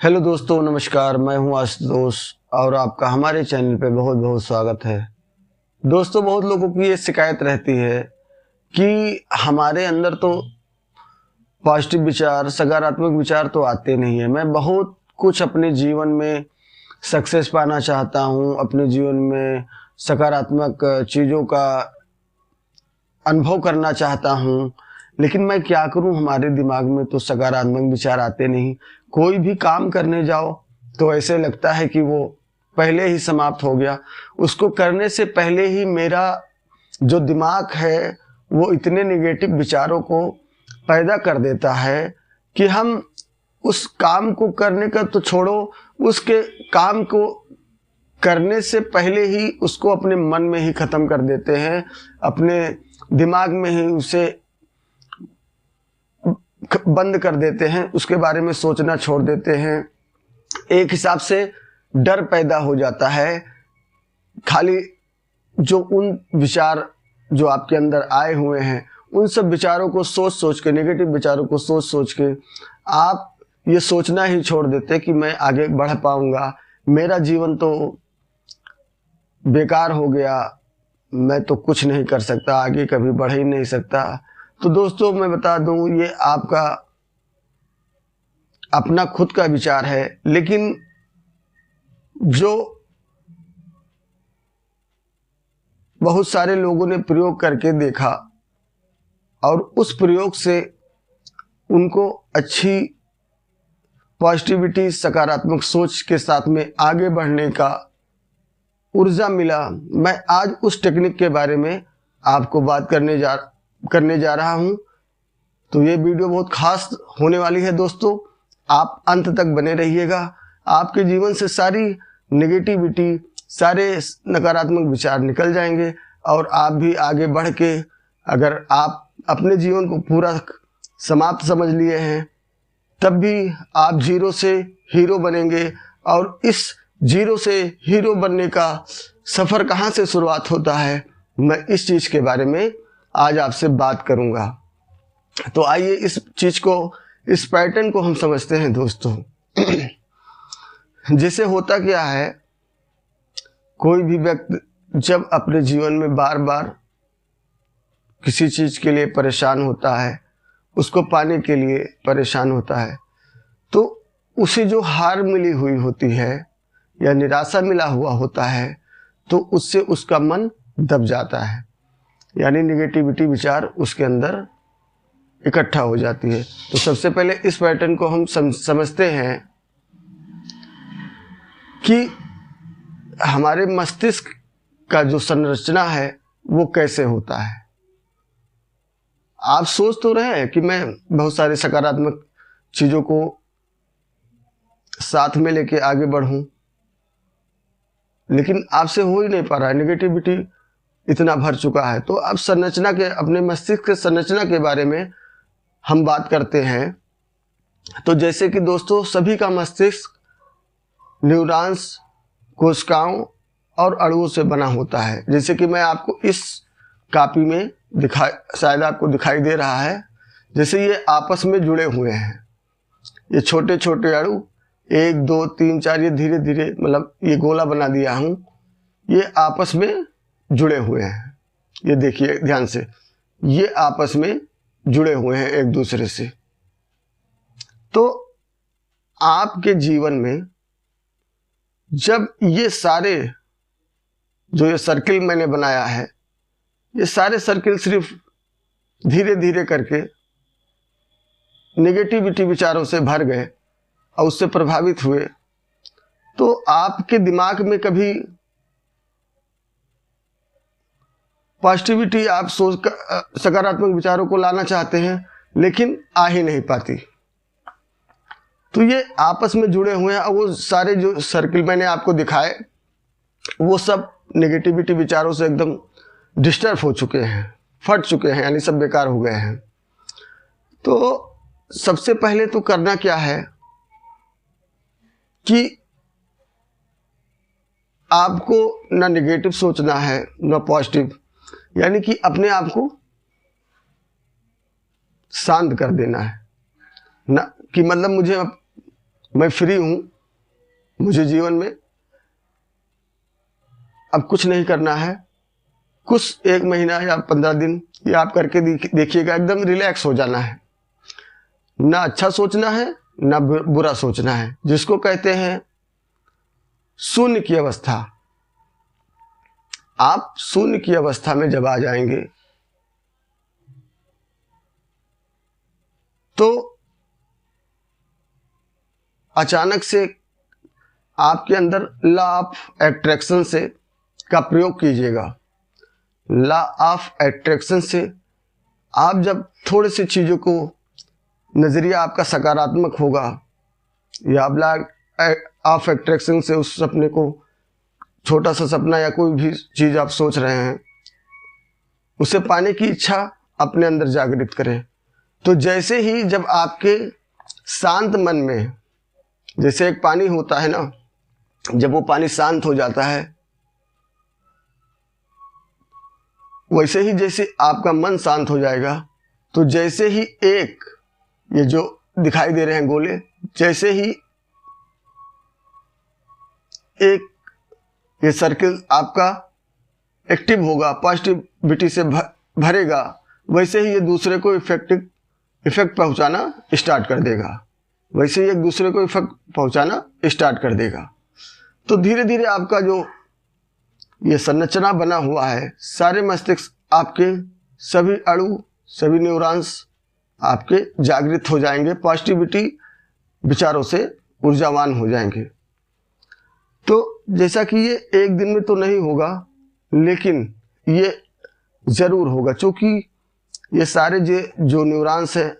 Hello दोस्तों, नमस्कार। मैं हूं आशुतोष और आपका हमारे चैनल पे बहुत बहुत स्वागत है। दोस्तों, बहुत लोगों की ये शिकायत रहती है कि हमारे अंदर तो पॉजिटिव विचार, सकारात्मक विचार तो आते नहीं है। मैं बहुत कुछ अपने जीवन में सक्सेस पाना चाहता हूं, अपने जीवन में सकारात्मक चीज़ों का अनुभव करना चाहता हूं, लेकिन मैं क्या करूं, हमारे दिमाग में तो सकारात्मक विचार आते नहीं। कोई भी काम करने जाओ तो ऐसे लगता है कि वो पहले ही समाप्त हो गया। उसको करने से पहले ही मेरा जो दिमाग है वो इतने नेगेटिव विचारों को पैदा कर देता है कि हम उस काम को करने का तो छोड़ो, उसके काम को करने से पहले ही उसको अपने मन में ही ख़त्म कर देते हैं, अपने दिमाग में ही उसे बंद कर देते हैं, उसके बारे में सोचना छोड़ देते हैं। एक हिसाब से डर पैदा हो जाता है। खाली जो उन विचार जो आपके अंदर आए हुए हैं, उन सब विचारों को सोच सोच के, नेगेटिव विचारों को सोच सोच के आप ये सोचना ही छोड़ देते कि मैं आगे बढ़ पाऊंगा, मेरा जीवन तो बेकार हो गया, मैं तो कुछ नहीं कर सकता, आगे कभी बढ़ ही नहीं सकता। तो दोस्तों, मैं बता दूं, ये आपका अपना खुद का विचार है, लेकिन जो बहुत सारे लोगों ने प्रयोग करके देखा और उस प्रयोग से उनको अच्छी पॉजिटिविटी, सकारात्मक सोच के साथ में आगे बढ़ने का ऊर्जा मिला। मैं आज उस टेक्निक के बारे में आपको बात करने जा रहा हूं। तो ये वीडियो बहुत खास होने वाली है दोस्तों, आप अंत तक बने रहिएगा। आपके जीवन से सारी नेगेटिविटी, सारे नकारात्मक विचार निकल जाएंगे और आप भी आगे बढ़ के, अगर आप अपने जीवन को पूरा समाप्त समझ लिए हैं, तब भी आप जीरो से हीरो बनेंगे। और इस जीरो से हीरो बनने का सफ़र कहाँ से शुरुआत होता है, मैं इस चीज़ के बारे में आज आपसे बात करूँगा। तो आइए इस चीज़ को, इस पैटर्न को हम समझते हैं दोस्तों। जैसे होता क्या है, कोई भी व्यक्ति जब अपने जीवन में बार बार किसी चीज़ के लिए परेशान होता है, उसको पाने के लिए परेशान होता है, तो उसे जो हार मिली हुई होती है या निराशा मिला हुआ होता है, तो उससे उसका मन दब जाता है, यानी निगेटिविटी विचार उसके अंदर इकट्ठा हो जाती है। तो सबसे पहले इस पैटर्न को हम समझते हैं कि हमारे मस्तिष्क का जो संरचना है वो कैसे होता है। आप सोच तो रहे हैं कि मैं बहुत सारे सकारात्मक चीज़ों को साथ में लेके आगे बढ़ूं, लेकिन आपसे हो ही नहीं पा रहा है, नेगेटिविटी इतना भर चुका है। तो अब संरचना के, अपने मस्तिष्क के संरचना के बारे में हम बात करते हैं। तो जैसे कि दोस्तों, सभी का मस्तिष्क न्यूरॉन्स, कोशिकाओं और अणुओं से बना होता है। जैसे कि मैं आपको इस कॉपी में शायद आपको दिखाई दे रहा है, जैसे ये आपस में जुड़े हुए हैं। ये छोटे छोटे अणु 1 2 3 4, ये धीरे धीरे, मतलब ये गोला बना दिया हूँ, ये आपस में जुड़े हुए हैं। ये देखिए ध्यान से, ये आपस में जुड़े हुए हैं एक दूसरे से। तो आपके जीवन में जब ये सारे, जो ये सर्किल मैंने बनाया है, ये सारे सर्किल सिर्फ धीरे धीरे करके नेगेटिविटी विचारों से भर गए और उससे प्रभावित हुए, तो आपके दिमाग में कभी पॉजिटिविटी, आप सोच सकारात्मक विचारों को लाना चाहते हैं, लेकिन आ ही नहीं पाती। तो ये आपस में जुड़े हुए हैं और वो सारे जो सर्किल मैंने आपको दिखाए, वो सब नेगेटिविटी विचारों से एकदम डिस्टर्ब हो चुके हैं, फट चुके हैं, यानी सब बेकार हो गए हैं। तो सबसे पहले तो करना क्या है कि आपको ना नेगेटिव सोचना है ना पॉजिटिव, यानी कि अपने आप को शांत कर देना है ना, कि मतलब मुझे मैं फ्री हूँ, मुझे जीवन में अब कुछ नहीं करना है, कुछ 1 महीना या 15 दिन ये आप करके देखिएगा, एकदम रिलैक्स हो जाना है। ना अच्छा सोचना है ना बुरा सोचना है, जिसको कहते हैं शून्य की अवस्था। आप शून्य की अवस्था में जब आ जाएंगे तो अचानक से आपके अंदर लॉ ऑफ एट्रैक्शन से का प्रयोग कीजिएगा। लॉ ऑफ एट्रैक्शन से आप जब थोड़ी सी चीज़ों को नज़रिया आपका सकारात्मक होगा, या आप लॉ ऑफ एट्रैक्शन से उस सपने को, छोटा सा सपना या कोई भी चीज़ आप सोच रहे हैं, उसे पाने की इच्छा अपने अंदर जागृत करें। तो जैसे ही जब आपके शांत मन में, जैसे एक पानी होता है ना, जब वो पानी शांत हो जाता है, वैसे ही जैसे आपका मन शांत हो जाएगा, तो जैसे ही एक ये जो दिखाई दे रहे हैं गोले, जैसे ही एक ये सर्किल आपका एक्टिव होगा, पॉजिटिविटी से भरेगा, वैसे ही ये दूसरे को इफेक्ट पहुंचाना स्टार्ट कर देगा, वैसे ही एक दूसरे को इफेक्ट पहुंचाना स्टार्ट कर देगा। तो धीरे धीरे आपका जो ये संरचना बना हुआ है, सारे मस्तिष्क आपके सभी अणु, सभी न्यूरॉन्स आपके जागृत हो जाएंगे, पॉजिटिविटी विचारों से ऊर्जावान हो जाएंगे। तो जैसा कि ये एक दिन में तो नहीं होगा, लेकिन ये ज़रूर होगा, क्योंकि ये सारे जो न्यूरॉन्स हैं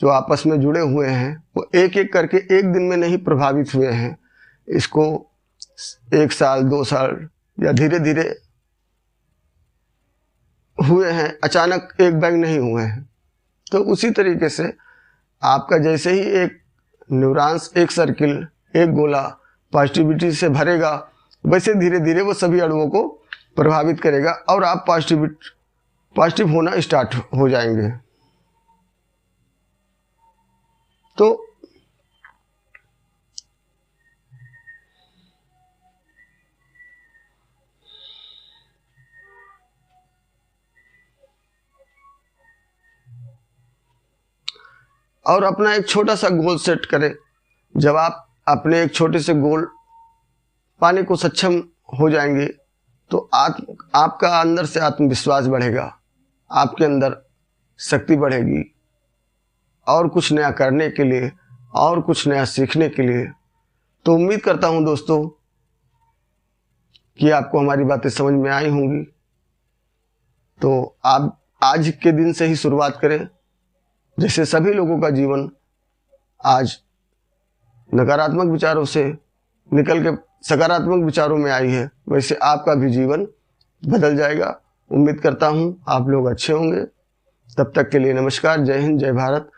जो आपस में जुड़े हुए हैं, वो एक एक करके एक दिन में नहीं प्रभावित हुए हैं। इसको 1 साल 2 साल या धीरे धीरे हुए हैं, अचानक एक बैंग नहीं हुए हैं। तो उसी तरीके से आपका जैसे ही एक न्यूरॉन्स, एक सर्किल, एक गोला पॉजिटिविटी से भरेगा, वैसे धीरे धीरे वो सभी अणुओं को प्रभावित करेगा और आप पॉजिटिव होना स्टार्ट हो जाएंगे। तो और अपना एक छोटा सा गोल सेट करें। जब आप अपने एक छोटे से गोल पाने को सक्षम हो जाएंगे, तो आपका अंदर से आत्मविश्वास बढ़ेगा, आपके अंदर शक्ति बढ़ेगी और कुछ नया करने के लिए और कुछ नया सीखने के लिए। तो उम्मीद करता हूँ दोस्तों कि आपको हमारी बातें समझ में आई होंगी। तो आप आज के दिन से ही शुरुआत करें। जैसे सभी लोगों का जीवन आज नकारात्मक विचारों से निकल के सकारात्मक विचारों में आई है, वैसे आपका भी जीवन बदल जाएगा। उम्मीद करता हूँ आप लोग अच्छे होंगे। तब तक के लिए नमस्कार, जय हिंद, जय भारत।